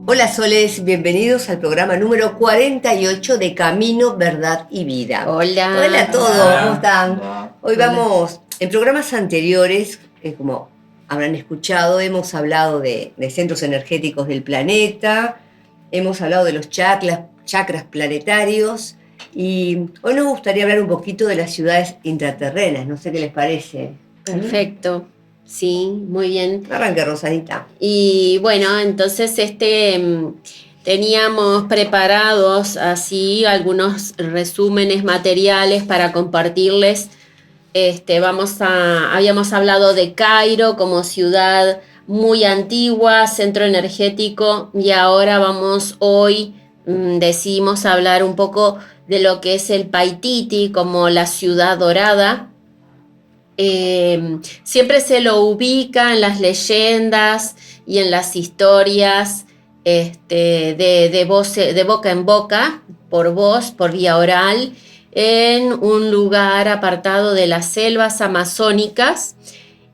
Hola Soles, bienvenidos al programa número 48 de Camino, Verdad y Vida. Hola a Hola. todos, ¿cómo Hola. están? Hola. Hoy Hola. vamos, en programas anteriores, como habrán escuchado, hemos hablado de centros energéticos del planeta, hemos hablado de los chakras planetarios y hoy nos gustaría hablar un poquito de las ciudades intraterrenas, no sé qué les parece. Perfecto. Sí, muy bien. Arranque, Rosadita. Y bueno, entonces teníamos preparados así algunos resúmenes materiales para compartirles. Habíamos hablado de Cairo como ciudad muy antigua, centro energético, y ahora hoy decidimos hablar un poco de lo que es el Paititi como la ciudad dorada. Siempre se lo ubica en las leyendas y en las historias de boca en boca, por voz, por vía oral, en un lugar apartado de las selvas amazónicas,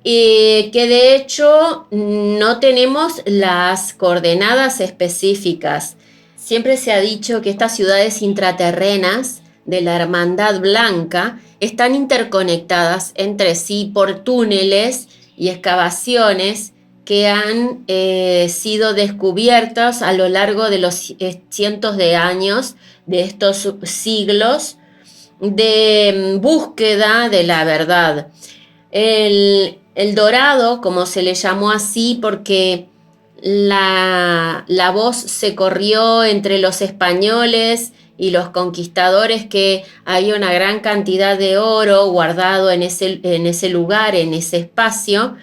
que de hecho no tenemos las coordenadas específicas. Siempre se ha dicho que estas ciudades intraterrenas de la Hermandad Blanca están interconectadas entre sí por túneles y excavaciones que han sido descubiertas a lo largo de los cientos de años de estos siglos de búsqueda de la verdad. El dorado, como se le llamó así, porque la voz se corrió entre los españoles y los conquistadores que había una gran cantidad de oro guardado en ese lugar, en ese espacio.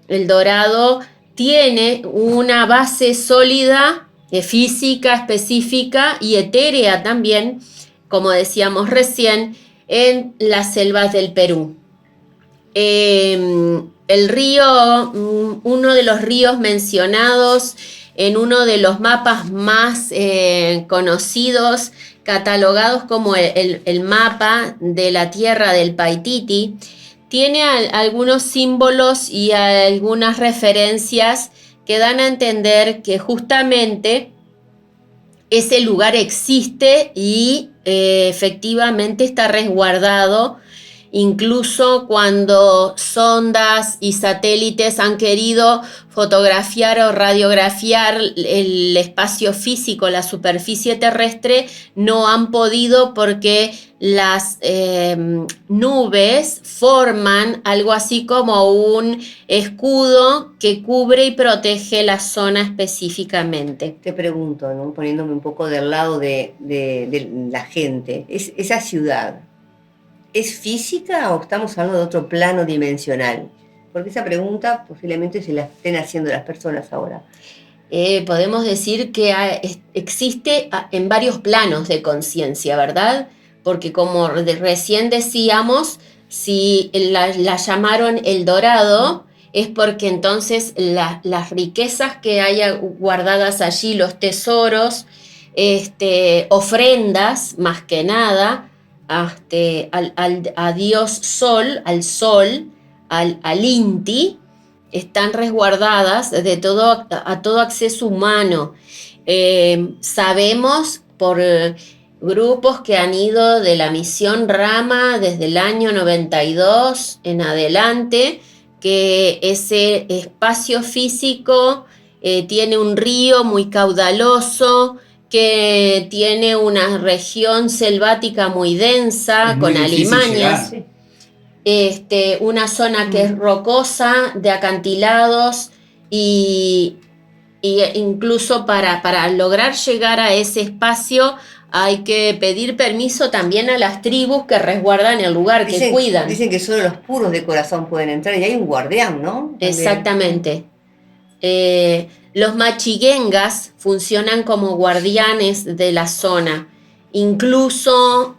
El dorado tiene una base sólida, física, específica y etérea también, como decíamos recién, en las selvas del Perú. El río, uno de los ríos mencionados en uno de los mapas más conocidos, catalogados como el mapa de la tierra del Paititi, tiene algunos símbolos y algunas referencias que dan a entender que justamente ese lugar existe y efectivamente está resguardado. Incluso cuando sondas y satélites han querido fotografiar o radiografiar el espacio físico, la superficie terrestre, no han podido porque las nubes forman algo así como un escudo que cubre y protege la zona específicamente. Te pregunto, ¿no? Poniéndome un poco del lado de la gente, ¿esa ciudad es física o estamos hablando de otro plano dimensional? Porque esa pregunta posiblemente se la estén haciendo las personas ahora. Podemos decir que existe en varios planos de conciencia, ¿verdad? Porque como recién decíamos, si la llamaron El Dorado, es porque entonces las riquezas que haya guardadas allí, los tesoros, ofrendas más que nada, a Dios Sol, al Inti, están resguardadas a todo acceso humano. Sabemos por grupos que han ido de la misión Rama desde el año 92 en adelante, que ese espacio físico tiene un río muy caudaloso, que tiene una región selvática muy densa, Es muy con difícil alimañas. llegar. Una zona que es rocosa, de acantilados y incluso para lograr llegar a ese espacio hay que pedir permiso también a las tribus que resguardan el lugar, que cuidan. Dicen que solo los puros de corazón pueden entrar y hay un guardián, ¿no? También. Exactamente. Los machiguengas funcionan como guardianes de la zona, incluso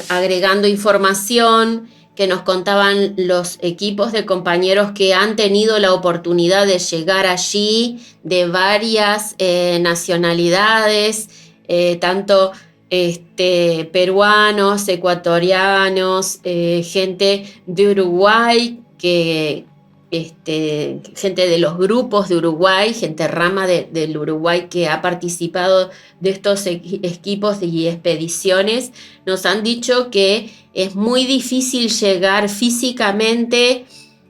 agregando información que nos contaban los equipos de compañeros que han tenido la oportunidad de llegar allí, de varias nacionalidades, tanto peruanos, ecuatorianos, gente de Uruguay gente de los grupos de Uruguay, gente rama del Uruguay que ha participado de estos equipos y expediciones, nos han dicho que es muy difícil llegar físicamente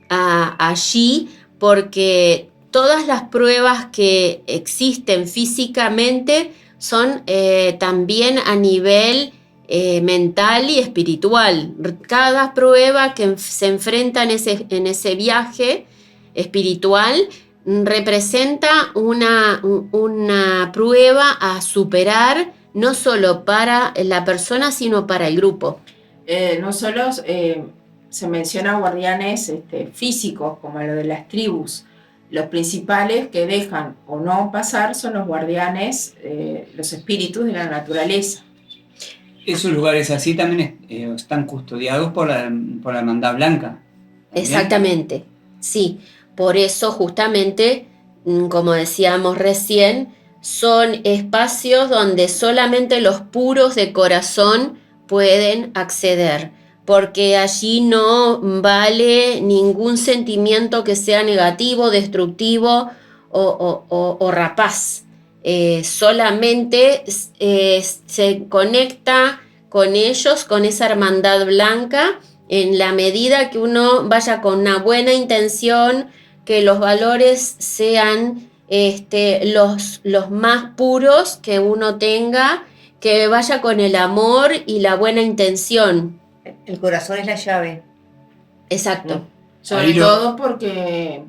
allí porque todas las pruebas que existen físicamente son también a nivel mental y espiritual. Cada prueba que se enfrenta en ese viaje espiritual representa una prueba a superar, no solo para la persona, sino para el grupo. No solo se menciona guardianes físicos, como lo de las tribus. Los principales que dejan o no pasar son los guardianes, los espíritus de la naturaleza. Esos lugares así también están custodiados por la Hermandad Blanca. ¿También? Exactamente, sí. Por eso justamente, como decíamos recién, son espacios donde solamente los puros de corazón pueden acceder, porque allí no vale ningún sentimiento que sea negativo, destructivo o rapaz. Solamente se conecta con ellos, con esa hermandad blanca, en la medida que uno vaya con una buena intención, que los valores sean los más puros que uno tenga, que vaya con el amor y la buena intención. El corazón es la llave. Exacto. Sobre todo porque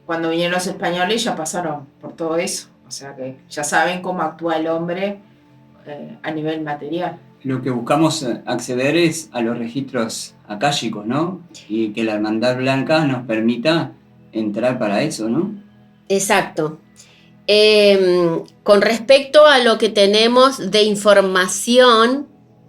cuando vinieron los españoles ya pasaron por todo eso. O sea que ya saben cómo actúa el hombre a nivel material. Lo que buscamos acceder es a los registros akáshicos, ¿no? Y que la Hermandad Blanca nos permita entrar para eso, ¿no? Exacto. Con respecto a lo que tenemos de información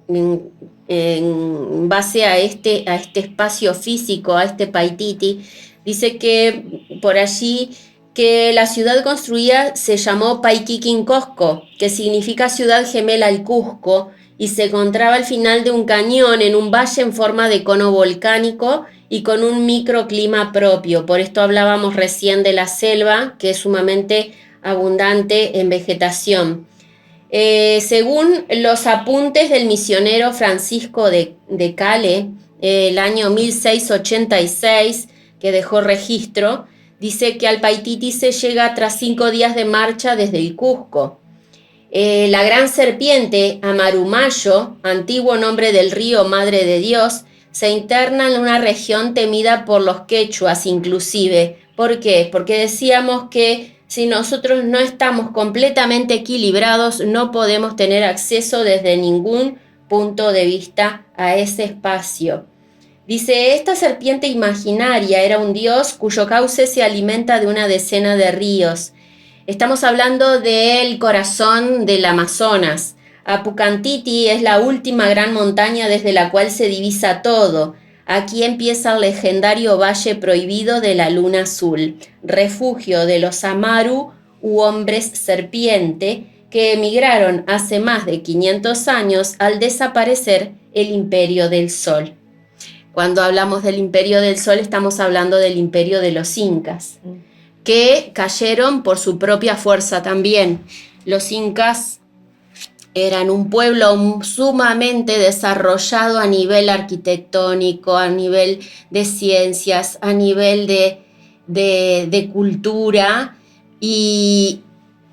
en base a este espacio físico, a este Paititi, dice que por allí que la ciudad construida se llamó Paiquiquincosco, que significa ciudad gemela al Cusco, y se encontraba al final de un cañón en un valle en forma de cono volcánico y con un microclima propio. Por esto hablábamos recién de la selva, que es sumamente abundante en vegetación. Según los apuntes del misionero Francisco de Cale, el año 1686, que dejó registro, dice que al Paititi se llega tras 5 días de marcha desde el Cusco. La gran serpiente, Amarumayo, antiguo nombre del río Madre de Dios, se interna en una región temida por los quechuas inclusive. ¿Por qué? Porque decíamos que si nosotros no estamos completamente equilibrados, no podemos tener acceso desde ningún punto de vista a ese espacio. Dice, esta serpiente imaginaria era un dios cuyo cauce se alimenta de una decena de ríos. Estamos hablando del corazón del Amazonas. Apucantiti es la última gran montaña desde la cual se divisa todo. Aquí empieza el legendario Valle Prohibido de la Luna Azul, refugio de los Amaru u hombres serpiente que emigraron hace más de 500 años al desaparecer el Imperio del Sol. Cuando hablamos del Imperio del Sol estamos hablando del Imperio de los Incas, que cayeron por su propia fuerza también. Los Incas eran un pueblo sumamente desarrollado a nivel arquitectónico, a nivel de ciencias, a nivel de cultura, y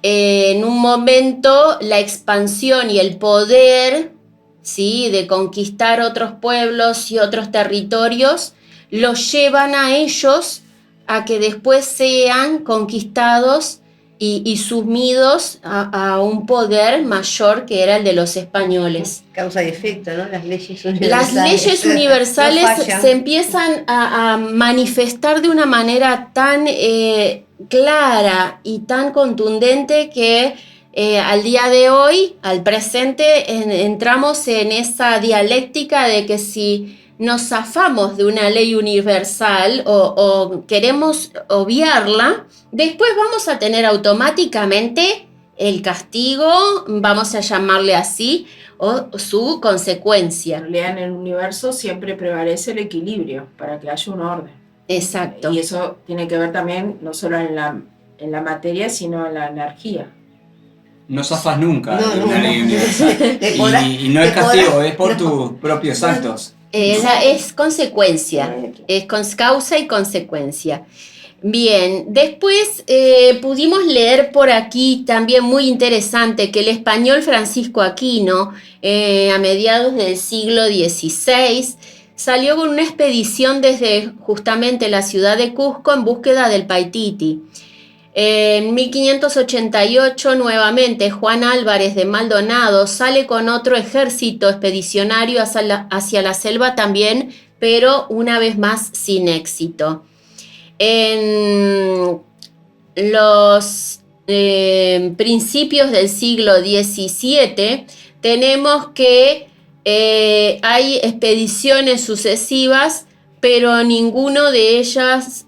en un momento la expansión y el poder, ¿sí?, de conquistar otros pueblos y otros territorios los llevan a ellos a que después sean conquistados y sumidos a un poder mayor que era el de los españoles. Causa y efecto, ¿no? Las leyes universales. Las leyes universales no se empiezan a manifestar de una manera tan clara y tan contundente que al día de hoy, al presente, entramos en esa dialéctica de que si nos zafamos de una ley universal o queremos obviarla, después vamos a tener automáticamente el castigo, vamos a llamarle así, o su consecuencia. En realidad en el universo siempre prevalece el equilibrio para que haya un orden. Exacto. Y eso tiene que ver también no solo en la materia, sino en la energía. No zafas nunca No, de no, una no. ley universal. Te podrás- Y no es te castigo, podrás- es por no. tus propios actos. Es consecuencia, es causa y consecuencia. Bien, después pudimos leer por aquí también muy interesante que el español Francisco Aquino, a mediados del siglo XVI, salió con una expedición desde justamente la ciudad de Cusco en búsqueda del Paititi. En 1588 nuevamente Juan Álvarez de Maldonado sale con otro ejército expedicionario hacia la selva también, pero una vez más sin éxito. En los principios del siglo XVII tenemos que hay expediciones sucesivas, pero ninguna de ellas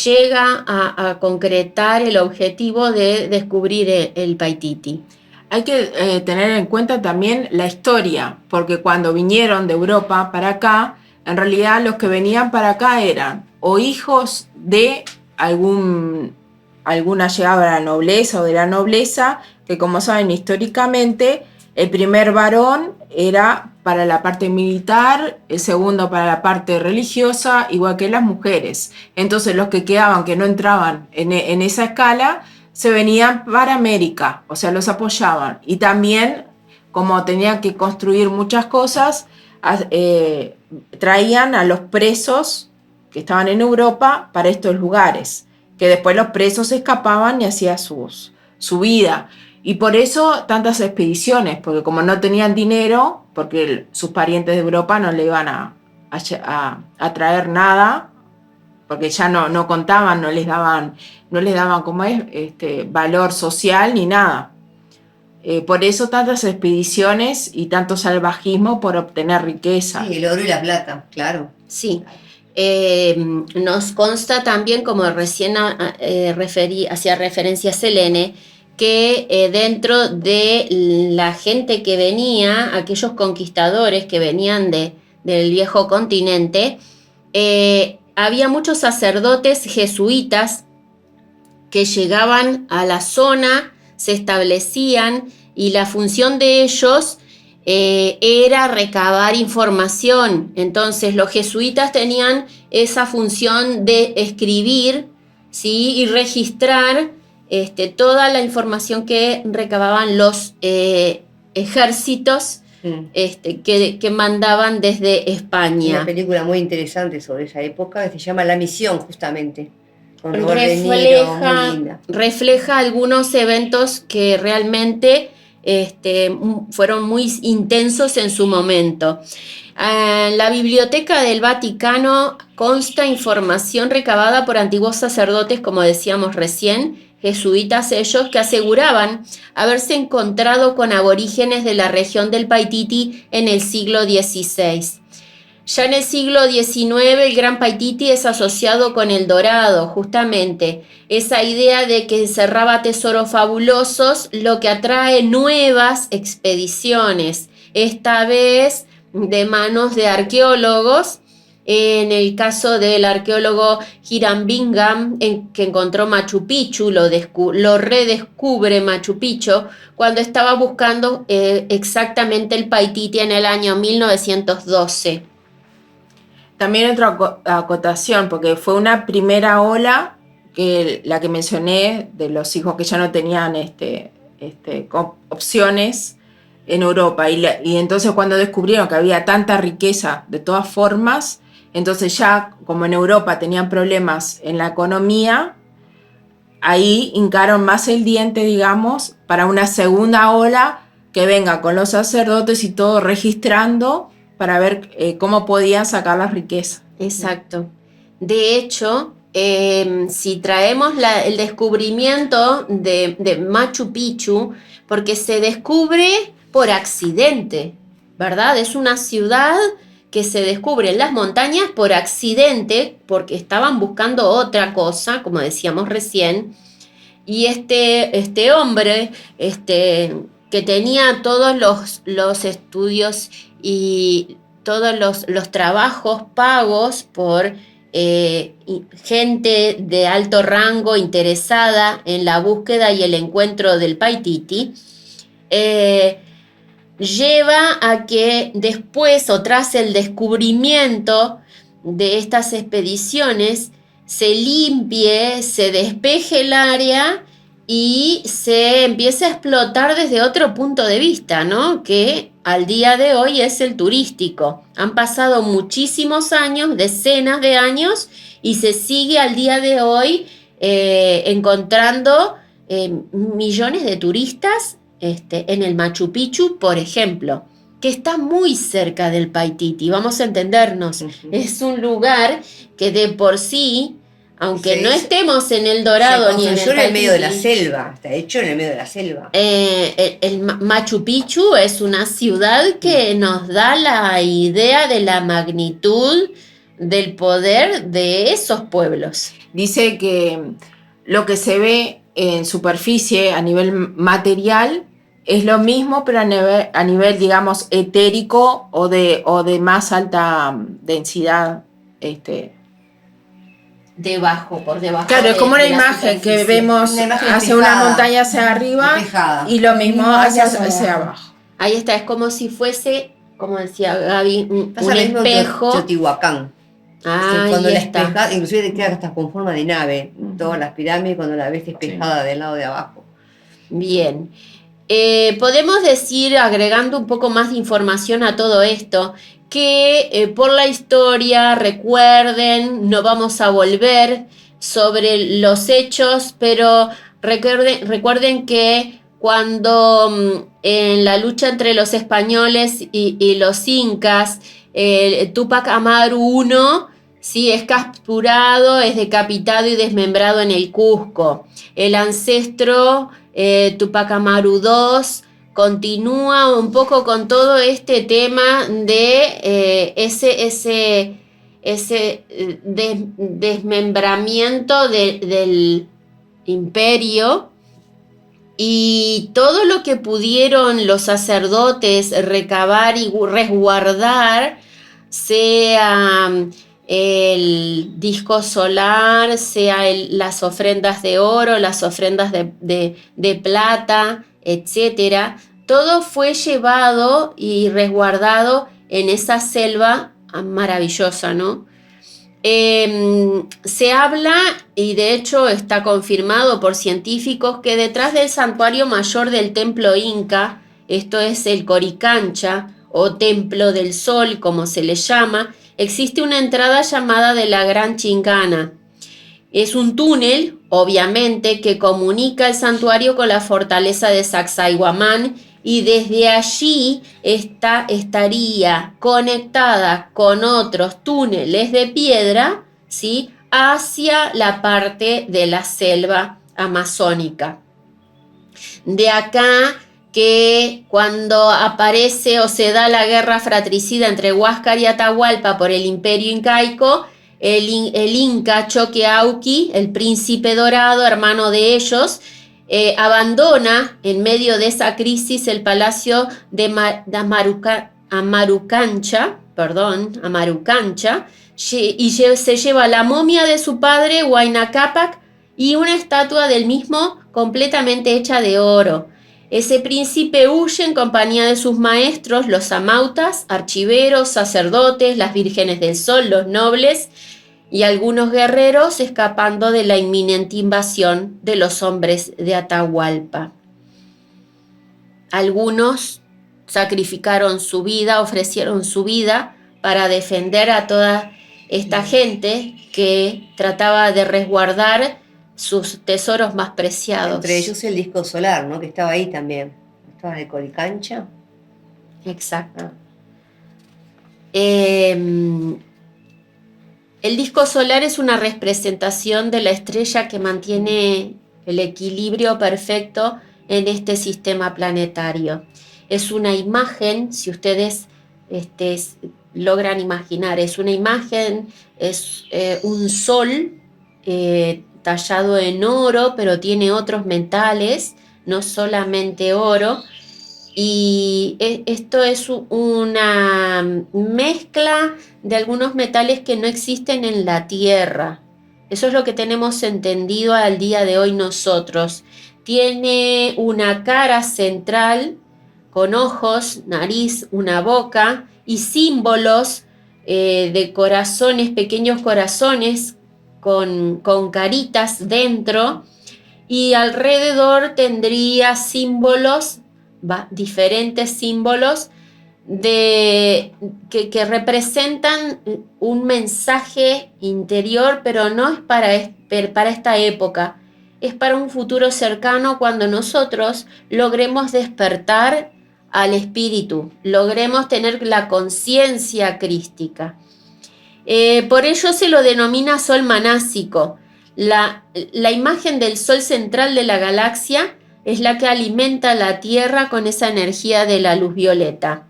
llega a concretar el objetivo de descubrir el Paititi. Hay que tener en cuenta también la historia, porque cuando vinieron de Europa para acá, en realidad los que venían para acá eran o hijos de alguna llegada de la nobleza o de la nobleza, que como saben históricamente, el primer varón era para la parte militar, el segundo para la parte religiosa, igual que las mujeres. Entonces los que quedaban, que no entraban en esa escala, se venían para América, o sea, los apoyaban. Y también, como tenían que construir muchas cosas, traían a los presos que estaban en Europa para estos lugares, que después los presos escapaban y hacían su vida. Y por eso tantas expediciones, porque como no tenían dinero, porque sus parientes de Europa no le iban a traer nada, porque ya no contaban, no les daban como es, valor social ni nada. Por eso tantas expediciones y tanto salvajismo por obtener riqueza. Sí, el oro y la plata, claro. Sí. Nos consta también, como recién hacía referencia Selene, que dentro de la gente que venía, aquellos conquistadores que venían del viejo continente, había muchos sacerdotes jesuitas que llegaban a la zona, se establecían y la función de ellos era recabar información. Entonces los jesuitas tenían esa función de escribir, ¿sí? Y registrar toda la información que recababan los ejércitos que mandaban desde España. Una película muy interesante sobre esa época que se llama La Misión, justamente. Con Robert De Niro, muy linda. Refleja algunos eventos que realmente fueron muy intensos en su momento. En la Biblioteca del Vaticano consta información recabada por antiguos sacerdotes, como decíamos recién, jesuitas ellos, que aseguraban haberse encontrado con aborígenes de la región del Paititi en el siglo XVI. Ya en el siglo XIX el Gran Paititi es asociado con el dorado, justamente. Esa idea de que encerraba tesoros fabulosos, lo que atrae nuevas expediciones, esta vez de manos de arqueólogos. En el caso del arqueólogo Hiram Bingham, que encontró Machu Picchu, lo redescubre Machu Picchu cuando estaba buscando exactamente el Paititi en el año 1912. También otra acotación, porque fue una primera ola, la que mencioné, de los hijos que ya no tenían opciones en Europa. Y entonces cuando descubrieron que había tanta riqueza de todas formas, entonces ya como en Europa tenían problemas en la economía, ahí hincaron más el diente, digamos, para una segunda ola que venga con los sacerdotes y todo registrando para ver cómo podían sacar la riqueza. Exacto. De hecho, si traemos el descubrimiento de Machu Picchu, porque se descubre por accidente, ¿verdad? Es una ciudad que se descubre en las montañas por accidente, porque estaban buscando otra cosa, como decíamos recién, y este hombre, que tenía todos los estudios y todos los trabajos pagos por gente de alto rango interesada en la búsqueda y el encuentro del Paititi, lleva a que después o tras el descubrimiento de estas expediciones se limpie, se despeje el área y se empiece a explotar desde otro punto de vista, ¿no? Que al día de hoy es el turístico. Han pasado muchísimos años, decenas de años, y se sigue al día de hoy encontrando millones de turistas en el Machu Picchu, por ejemplo, que está muy cerca del Paititi, vamos a entendernos. Ujú. Es un lugar que de por sí, aunque Se no hizo- estemos en el Dorado Se ni en el construyó en el medio de la Paititi, selva, está hecho en el medio de la selva. el Machu Picchu es una ciudad que nos da la idea de la magnitud del poder de esos pueblos. Dice que lo que se ve en superficie a nivel material es lo mismo, pero a nivel digamos, etérico o de más alta densidad. Por debajo. Claro, es como una de la imagen que superficie. vemos Una imagen hacia una despejada. montaña hacia arriba Despejada. y lo mismo hacia abajo. Ahí está, es como si fuese, como decía Gaby, un Pasa lo mismo en espejo. Teotihuacán. Ah, Cuando ahí la está. espejas, inclusive te queda hasta con forma de nave, Ujú. todas las pirámides cuando la ves despejada del lado de abajo. Bien. Podemos decir, agregando un poco más de información a todo esto, que por la historia, recuerden, no vamos a volver sobre los hechos, pero recuerden que cuando en la lucha entre los españoles y los incas, Túpac Amaru I, sí, es capturado, es decapitado y desmembrado en el Cusco. El ancestro Túpac Amaru II continúa un poco con todo este tema de ese desmembramiento del imperio, y todo lo que pudieron los sacerdotes recabar y resguardar, sea el disco solar, sea las ofrendas de oro, las ofrendas de plata, etcétera, todo fue llevado y resguardado en esa selva maravillosa, ¿no? Se habla, y de hecho está confirmado por científicos, que detrás del santuario mayor del templo inca, esto es el Coricancha o Templo del Sol, como se le llama, existe una entrada llamada de la Gran Chincana. Es un túnel, obviamente, que comunica el santuario con la fortaleza de Sacsayhuamán, y desde allí estaría conectada con otros túneles de piedra, ¿sí?, hacia la parte de la selva amazónica. De acá que cuando aparece o se da la guerra fratricida entre Huáscar y Atahualpa por el imperio incaico, el inca Choqueauqui, el príncipe dorado, hermano de ellos, abandona en medio de esa crisis el palacio de Amarucancha, y se lleva la momia de su padre, Huayna Cápac, y una estatua del mismo completamente hecha de oro. Ese príncipe huye en compañía de sus maestros, los amautas, archiveros, sacerdotes, las vírgenes del sol, los nobles y algunos guerreros, escapando de la inminente invasión de los hombres de Atahualpa. Algunos sacrificaron su vida, ofrecieron su vida para defender a toda esta gente que trataba de resguardar sus tesoros más preciados. Entre ellos el disco solar, ¿no? Que estaba ahí también. Estaba de Coricancha. Exacto. El disco solar es una representación de la estrella que mantiene el equilibrio perfecto en este sistema planetario. Es una imagen, si ustedes logran imaginar, es una imagen, es un sol tallado en oro, pero tiene otros metales, no solamente oro, Y esto es una mezcla de algunos metales que no existen en la Tierra. Eso es lo que tenemos entendido al día de hoy nosotros. Tiene una cara central con ojos, nariz, una boca y símbolos de corazones, pequeños corazones con caritas dentro, y alrededor tendría símbolos, diferentes símbolos que representan un mensaje interior, pero no es para esta época, es para un futuro cercano, cuando nosotros logremos despertar al espíritu, logremos tener la conciencia crística. Por ello se lo denomina sol manásico. La imagen del sol central de la galaxia es la que alimenta la Tierra con esa energía de la luz violeta.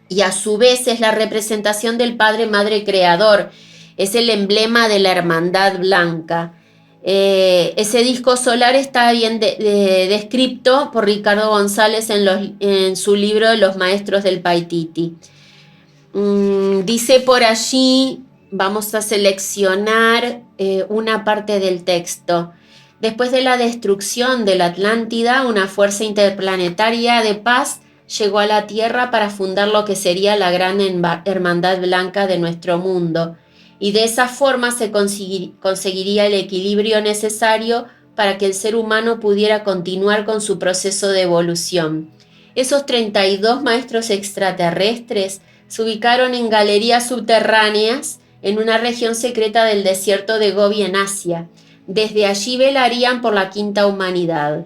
Y a su vez es la representación del Padre Madre Creador, es el emblema de la Hermandad Blanca. Ese disco solar está bien descrito por Ricardo González en su libro de Los Maestros del Paititi. Dice por allí, vamos a seleccionar una parte del texto. Después de la destrucción de la Atlántida, una fuerza interplanetaria de paz llegó a la Tierra para fundar lo que sería la gran hermandad blanca de nuestro mundo, y de esa forma se conseguiría el equilibrio necesario para que el ser humano pudiera continuar con su proceso de evolución. Esos 32 maestros extraterrestres se ubicaron en galerías subterráneas en una región secreta del desierto de Gobi en Asia. Desde allí velarían por la quinta humanidad.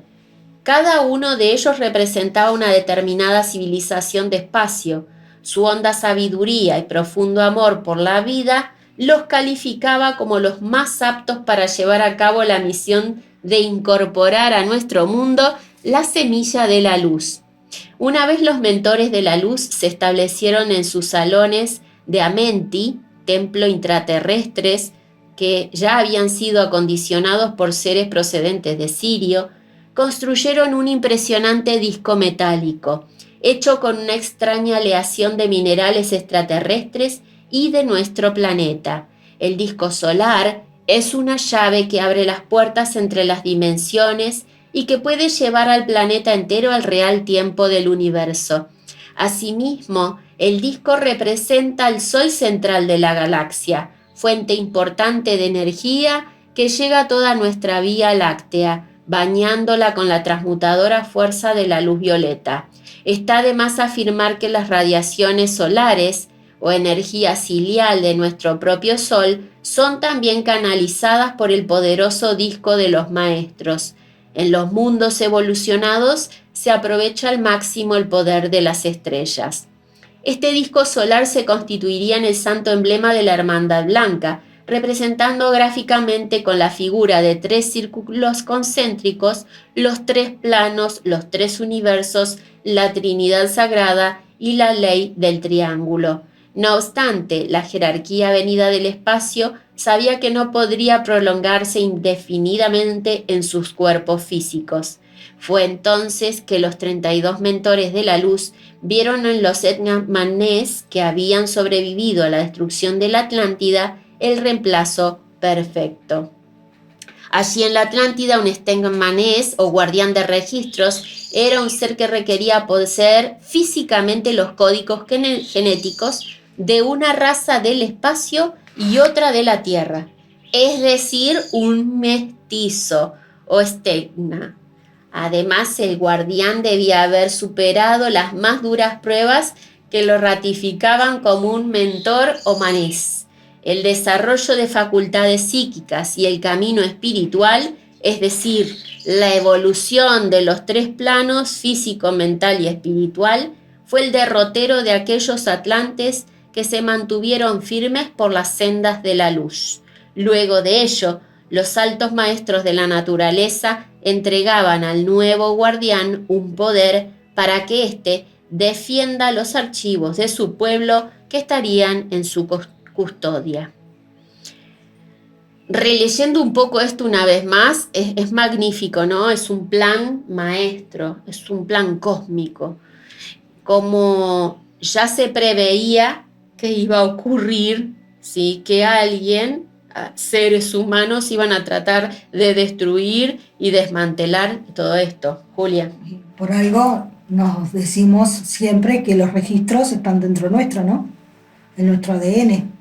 Cada uno de ellos representaba una determinada civilización de espacio. Su honda sabiduría y profundo amor por la vida los calificaba como los más aptos para llevar a cabo la misión de incorporar a nuestro mundo la semilla de la luz. Una vez los mentores de la luz se establecieron en sus salones de Amenti, templo intraterrestres, que ya habían sido acondicionados por seres procedentes de Sirio, construyeron un impresionante disco metálico, hecho con una extraña aleación de minerales extraterrestres y de nuestro planeta. El disco solar es una llave que abre las puertas entre las dimensiones y que puede llevar al planeta entero al real tiempo del universo. Asimismo, el disco representa el sol central de la galaxia, fuente importante de energía que llega a toda nuestra Vía Láctea, bañándola con la transmutadora fuerza de la luz violeta. Está de más afirmar que las radiaciones solares o energía cilial de nuestro propio Sol son también canalizadas por el poderoso disco de los maestros. En los mundos evolucionados se aprovecha al máximo el poder de las estrellas. Este disco solar se constituiría en el santo emblema de la Hermandad Blanca, representando gráficamente con la figura de 3 círculos concéntricos los 3 planos, los 3 universos, la Trinidad Sagrada y la ley del triángulo. No obstante, la jerarquía venida del espacio sabía que no podría prolongarse indefinidamente en sus cuerpos físicos. Fue entonces que los 32 mentores de la luz vieron en los Etnamanes que habían sobrevivido a la destrucción de la Atlántida el reemplazo perfecto. Allí en la Atlántida, un Stegmanés o guardián de registros era un ser que requería poseer físicamente los códigos genéticos de una raza del espacio y otra de la Tierra, es decir, un mestizo o Stegna. Además, el guardián debía haber superado las más duras pruebas que lo ratificaban como un mentor o manés. El desarrollo de facultades psíquicas y el camino espiritual, es decir, la evolución de los 3 planos, físico, mental y espiritual, fue el derrotero de aquellos atlantes que se mantuvieron firmes por las sendas de la luz. Luego de ello, los altos maestros de la naturaleza entregaban al nuevo guardián un poder para que éste defienda los archivos de su pueblo que estarían en su custodia. releyendo un poco esto una vez más, es magnífico, ¿no? Es un plan maestro, es un plan cósmico. Como ya se preveía que iba a ocurrir, ¿sí? Que alguien, seres humanos, iban a tratar de destruir y desmantelar todo esto. Julia. Por algo nos decimos siempre que los registros están dentro nuestro, ¿no? En nuestro ADN.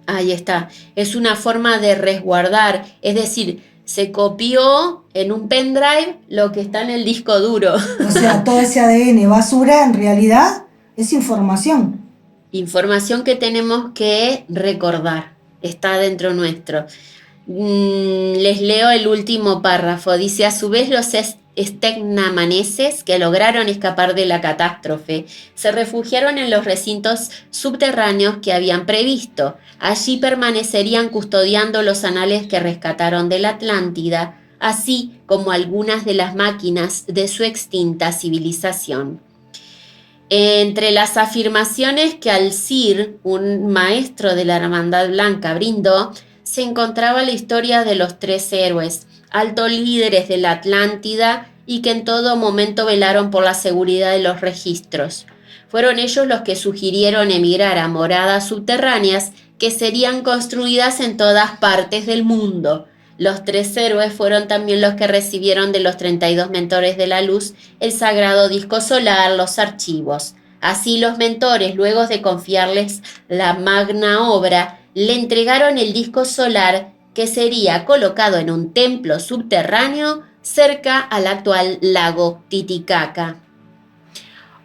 Ahí está. Es una forma de resguardar, es decir, se copió en un pendrive lo que está en el disco duro. O sea, todo ese ADN basura en realidad es información. Información que tenemos que recordar, está dentro nuestro. Les leo el último párrafo. Dice, a su vez los stegnamaneses que lograron escapar de la catástrofe se refugiaron en los recintos subterráneos que habían previsto. Allí permanecerían custodiando los anales que rescataron de la Atlántida, así como algunas de las máquinas de su extinta civilización. Entre las afirmaciones que Al-Sir, un maestro de la Hermandad Blanca, brindó, se encontraba la historia de los 3 héroes, altos líderes de la Atlántida y que en todo momento velaron por la seguridad de los registros. Fueron ellos los que sugirieron emigrar a moradas subterráneas que serían construidas en todas partes del mundo. Los 3 héroes fueron también los que recibieron de los 32 mentores de la luz el sagrado disco solar, los archivos. Así los mentores, luego de confiarles la magna obra, le entregaron el disco solar que sería colocado en un templo subterráneo cerca al actual lago Titicaca.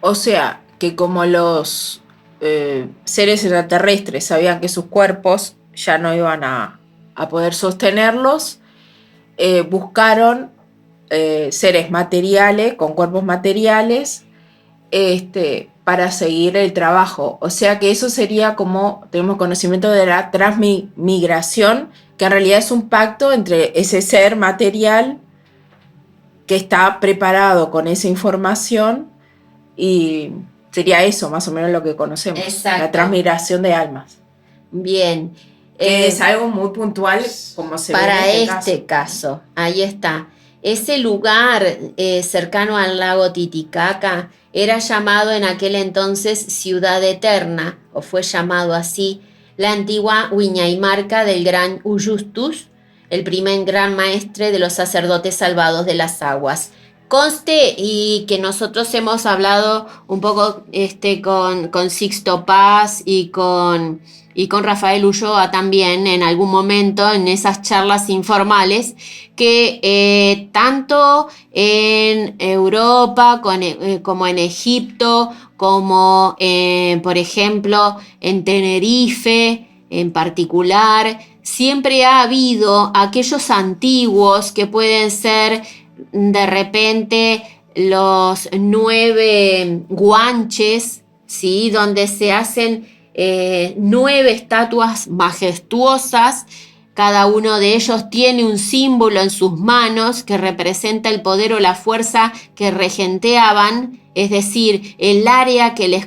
O sea, que como los seres extraterrestres sabían que sus cuerpos ya no iban a poder sostenerlos, buscaron seres materiales, con cuerpos materiales, para seguir el trabajo. O sea que eso sería como, tenemos conocimiento de la transmigración, que en realidad es un pacto entre ese ser material que está preparado con esa información, y sería eso más o menos lo que conocemos. Exacto. La transmigración de almas. Bien. Es algo muy puntual como se para ve en este caso. Ahí está. Ese lugar cercano al lago Titicaca era llamado en aquel entonces Ciudad Eterna, o fue llamado así, la antigua Huiñaymarca del gran Uyustus, el primer gran maestre de los sacerdotes salvados de las aguas. Conste y que nosotros hemos hablado un poco con Sixto Paz y con Rafael Ulloa también en algún momento en esas charlas informales, que tanto en Europa como en Egipto, como por ejemplo en Tenerife en particular, siempre ha habido aquellos antiguos que pueden ser de repente los 9 guanches, ¿sí? Donde se hacen 9 estatuas majestuosas. Cada uno de ellos tiene un símbolo en sus manos que representa el poder o la fuerza que regenteaban, es decir, el área que les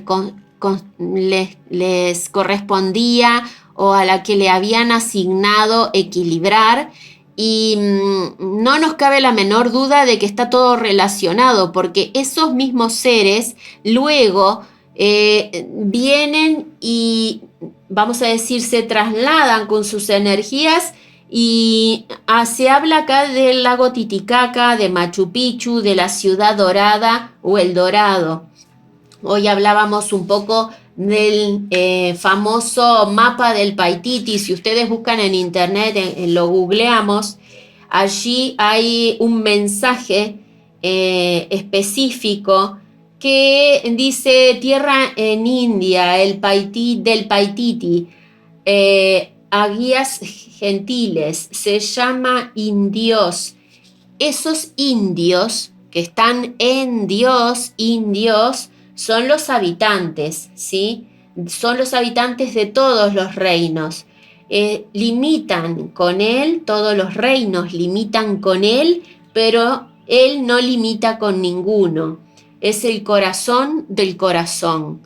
correspondía o a la que le habían asignado equilibrar. Y no nos cabe la menor duda de que está todo relacionado, porque esos mismos seres luego vienen y, vamos a decir, se trasladan con sus energías y se habla acá del lago Titicaca, de Machu Picchu, de la Ciudad Dorada o El Dorado. Hoy hablábamos un poco del famoso mapa del Paititi. Si ustedes buscan en internet, lo googleamos, allí hay un mensaje específico que dice tierra en India, del Paititi, a guías gentiles, se llama indios. Esos indios que están en Dios, indios, son los habitantes, ¿sí? Son los habitantes de todos los reinos. Limitan con él, todos los reinos limitan con él, pero él no limita con ninguno. Es el corazón del corazón.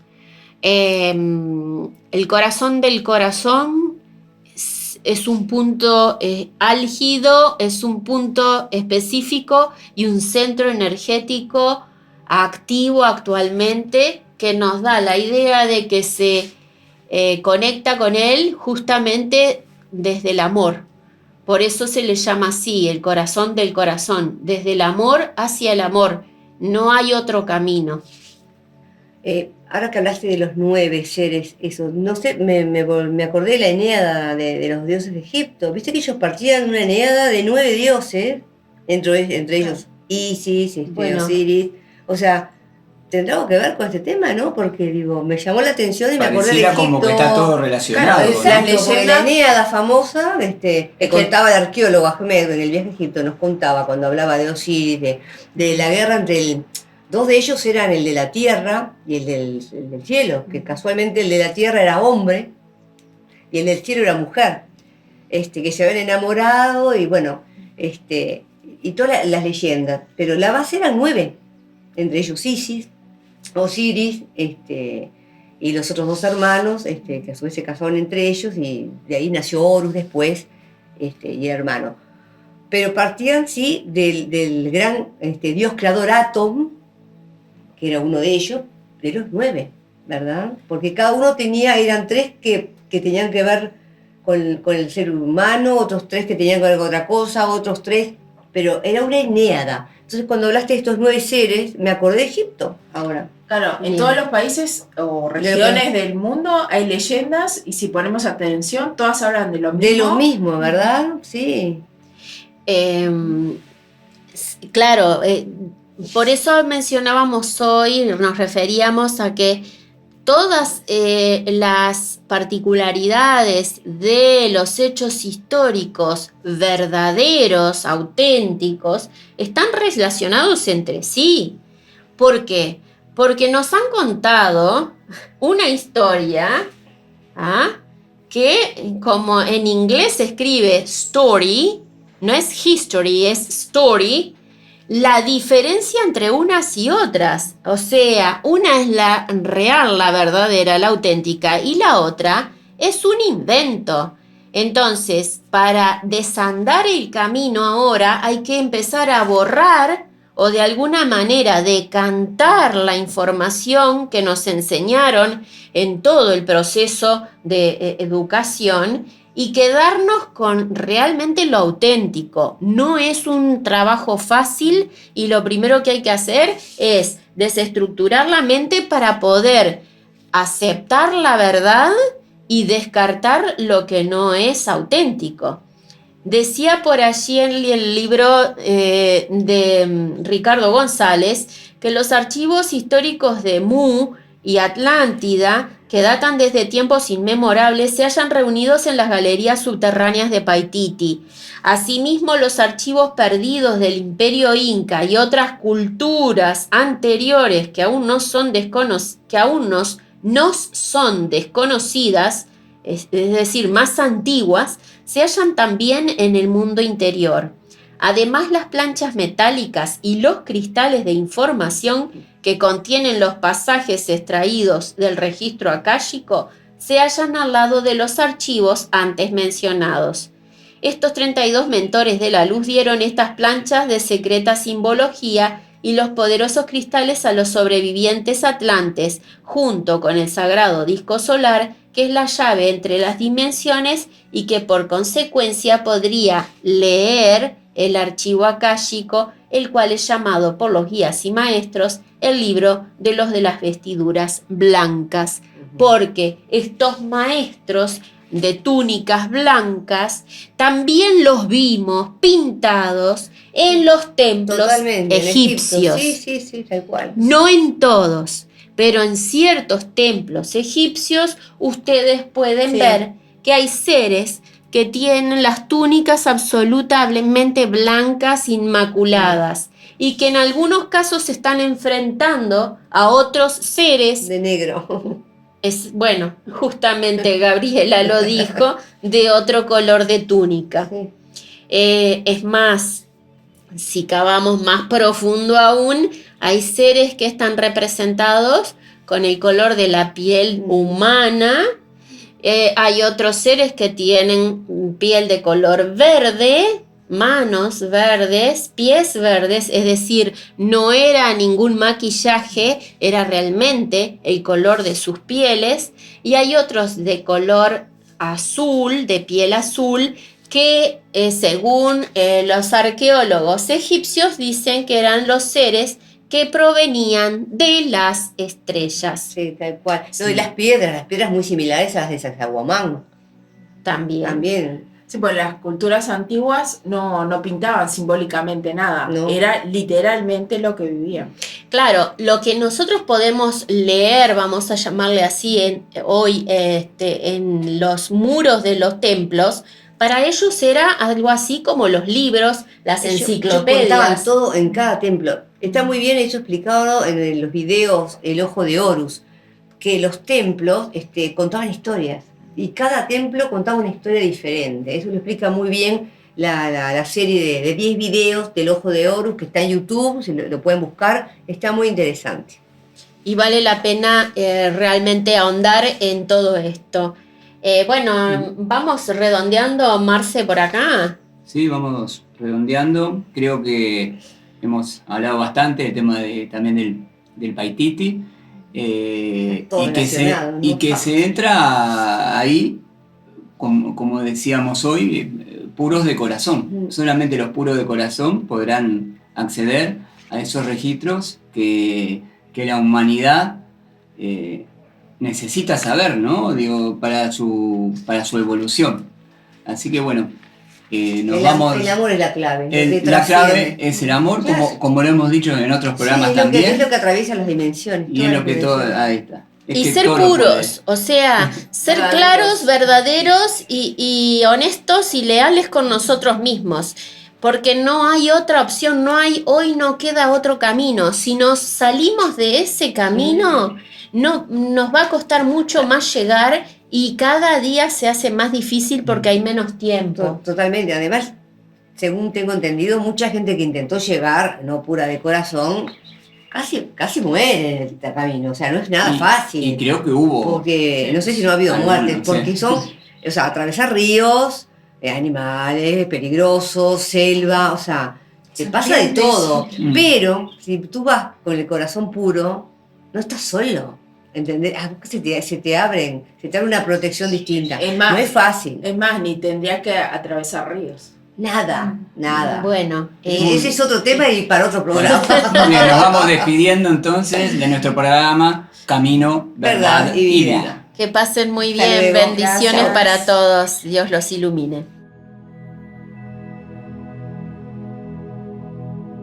El corazón del corazón es un punto álgido, es un punto específico y un centro energético activo actualmente que nos da la idea de que se conecta con él justamente desde el amor. Por eso se le llama así, el corazón del corazón, desde el amor hacia el amor. No hay otro camino. Ahora que hablaste de los 9 seres, eso, no sé, me acordé de la Eneada de los dioses de Egipto. Viste que ellos partían una Eneada de 9 dioses, entre ellos Isis, Bueno. Osiris. O sea, tendrá algo que ver con este tema, ¿no? Porque digo, me llamó la atención y me acordé de Pareciera Egipto. como que está todo relacionado. Claro, ¿no? Exacto, Las porque leyendas- la Eneada famosa, que que- contaba el arqueólogo Ahmed en el viaje a Egipto, nos contaba cuando hablaba de Osiris, de la guerra entre dos de ellos eran el de la tierra y el del cielo, que casualmente el de la tierra era hombre y el del cielo era mujer, que se habían enamorado y bueno, y todas las leyendas, pero la base eran 9, entre ellos Isis, Osiris, y los otros 2 hermanos, que a su vez se casaron entre ellos, y de ahí nació Horus después, y el hermano. Pero partían, sí, del gran dios creador Atom, que era uno de ellos, de los 9, ¿verdad? Porque cada uno eran 3 que tenían que ver con el ser humano, otros 3 que tenían que ver con otra cosa, otros 3, pero era una eneada. Entonces cuando hablaste de estos 9 seres, me acordé de Egipto ahora. Claro, en Bien. todos los países o regiones del mundo hay leyendas y si ponemos atención, todas hablan de lo mismo. De lo mismo, ¿verdad? Sí. Claro, por eso mencionábamos hoy, nos referíamos a que todas las particularidades de los hechos históricos verdaderos, auténticos, están relacionados entre sí. ¿Por qué? Porque nos han contado una historia que, como en inglés se escribe story, no es history, es story, la diferencia entre unas y otras. O sea, una es la real, la verdadera, la auténtica, y la otra es un invento. Entonces, para desandar el camino ahora hay que empezar a borrar o de alguna manera decantar la información que nos enseñaron en todo el proceso de educación y quedarnos con realmente lo auténtico. No es un trabajo fácil y lo primero que hay que hacer es desestructurar la mente para poder aceptar la verdad y descartar lo que no es auténtico. Decía por allí en el libro de Ricardo González que los archivos históricos de Mu y Atlántida, que datan desde tiempos inmemorables, se hallan reunidos en las galerías subterráneas de Paititi. Asimismo, los archivos perdidos del Imperio Inca y otras culturas anteriores que aún nos son desconocidas, es decir, más antiguas, se hallan también en el mundo interior. Además, las planchas metálicas y los cristales de información que contienen los pasajes extraídos del registro akáshico se hallan al lado de los archivos antes mencionados. Estos 32 mentores de la luz dieron estas planchas de secreta simbología y los poderosos cristales a los sobrevivientes atlantes, junto con el sagrado disco solar, que es la llave entre las dimensiones y que por consecuencia podría leer el archivo akáshico, el cual es llamado por los guías y maestros el libro de los de las vestiduras blancas, porque estos maestros de túnicas blancas también los vimos pintados en los templos Totalmente, en egipcios. Egipto. Sí, tal cual. No en todos, pero en ciertos templos egipcios ustedes pueden ver que hay seres que tienen las túnicas absolutamente blancas, inmaculadas, y que en algunos casos se están enfrentando a otros seres de negro. Bueno, justamente Gabriela lo dijo, de otro color de túnica. Sí. Es más, si cavamos más profundo aún, hay seres que están representados con el color de la piel humana, Hay otros seres que tienen piel de color verde, manos verdes, pies verdes, es decir, no era ningún maquillaje, era realmente el color de sus pieles. Y hay otros de color azul, de piel azul, que según los arqueólogos egipcios dicen que eran los seres que provenían de las estrellas. Sí, tal cual. Sí. No, y las piedras muy similares a las de Sacsayhuamán. También. También. Sí, pues las culturas antiguas no pintaban simbólicamente nada, No. era literalmente lo que vivían. Claro, lo que nosotros podemos leer, vamos a llamarle así, hoy en los muros de los templos, para ellos era algo así como los libros, las Ellos lo enciclopedias. contaban todo en cada templo. Está muy bien eso explicado en los videos El Ojo de Horus, que los templos contaban historias. Y cada templo contaba una historia diferente. Eso lo explica muy bien la serie de 10 videos del Ojo de Horus, que está en YouTube, si lo pueden buscar, está muy interesante. Y vale la pena realmente ahondar en todo esto. Bueno, vamos redondeando, Marce, por acá. Sí, vamos redondeando. Creo que hemos hablado bastante del tema también del Paititi. Todo relacionado, ¿no? Y que se entra ahí, como decíamos hoy, puros de corazón. Solamente los puros de corazón podrán acceder a esos registros que la humanidad necesita saber, ¿no? Digo, para su evolución. Así que bueno, nos vamos. El amor es la clave. La clave es el amor, Claro. como lo hemos dicho en otros programas Sí, también. es lo que atraviesa las dimensiones. Y es lo que todo. Ahí está. Es Y que ser todo lo puros, o sea, ser claros, verdaderos y honestos y leales con nosotros mismos. Porque no hay otra opción, hoy no queda otro camino. Si nos salimos de ese camino, no, nos va a costar mucho más llegar y cada día se hace más difícil porque hay menos tiempo. Totalmente. Además, según tengo entendido, mucha gente que intentó llegar, no pura de corazón, casi muere en el camino. O sea, no es nada fácil. Y creo que hubo. Porque Sí. no sé si no ha habido Algunos, muertes, porque sí. son, o sea, atravesar ríos, animales peligrosos, selva, o sea, te pasa de todo. Mm. Pero si tú vas con el corazón puro, no estás solo. ¿Entendés? Se te abre una protección distinta. Es más, no es fácil. Es más, ni tendría que atravesar ríos. Nada. Bueno, Ese es otro tema y para otro programa. Bien, nos vamos despidiendo entonces de nuestro programa Camino, Verdad y Vida. que pasen muy Hasta bien, luego. bendiciones Gracias. para todos, Dios los ilumine.